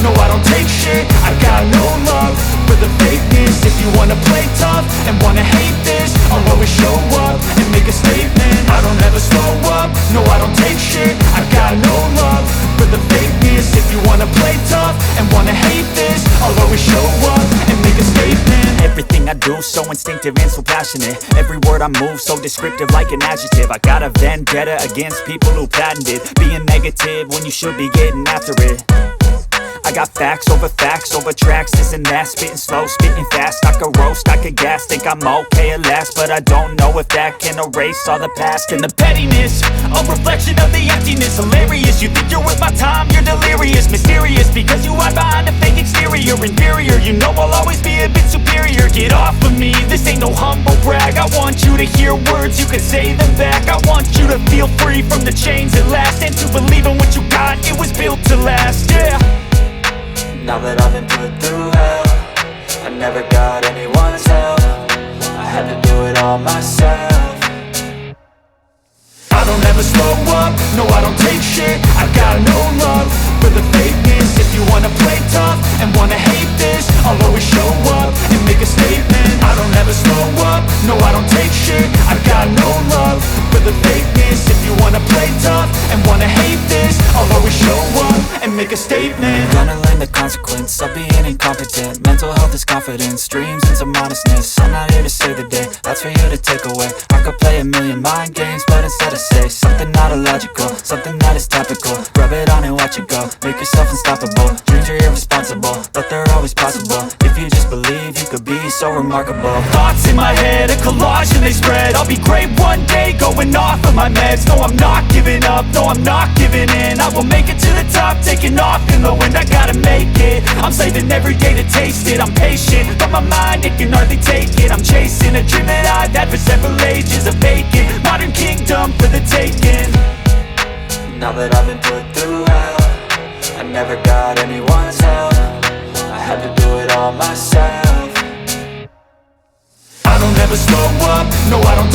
No, I don't take shit, I got no love for the fakeness. If you wanna play tough and wanna hate this, I'll always show up and make a statement. I don't ever slow up, no, I don't take shit, I got no love for the fakeness. If you wanna play tough and wanna hate this, I'll always show up and make a statement. Everything I do so instinctive and so passionate. Every word I move so descriptive like an adjective. I got a vendetta against people who patented being negative when you should be getting after it. I got facts over tracks, this and that. Spitting slow, spitting fast, I could roast, I could gas. Think I'm okay at last, but I don't know if that can erase all the past. And the pettiness, a reflection of the emptiness. Hilarious, you think you're worth my time, you're delirious. Mysterious, because you hide behind a fake exterior. Inferior, you know I'll always be a bit superior. Get off of me, this ain't no humble brag. I want you to hear words, you can say them back. I want you to feel free from the chains at last, and to believe in what you got, it was built to last, yeah. Now that I've been put through hell, I never got anyone's help, I had to do it all myself. I don't ever slow up, no I don't take shit, I got no love for the fakeness. If you wanna play tough and wanna hate this, I'll always show up and make a statement. I don't ever slow up, no I don't take shit, I got no love for the fakeness. If you wanna play tough and wanna hate this, I'll always show up and make a statement. Gonna learn the consequence of being incompetent. Mental health is confidence, dreams and some honestness. I'm not here to save the day, that's for you to take away. I could play a million mind games, but instead I say something not illogical, something that is topical. Rub it on and watch it go, make yourself unstoppable. Dreams are irresponsible, but they're always possible. If you just believe, you could be so remarkable. Thoughts in my head, a collage and they spread. I'll be great one day, going off of my meds. No, I'm not giving up, no, I'm not giving in. I will make it to the top, taking off in the wind. I gotta make it, I'm saving every day to taste it. I'm patient, but my mind, it can hardly take it. I'm chasing a dream that I've had for several ages. A vacant, modern kingdom for the taking. Now that I've been put through hell, I never got anyone's help. I had to do it all myself. I don't ever slow up, no I don't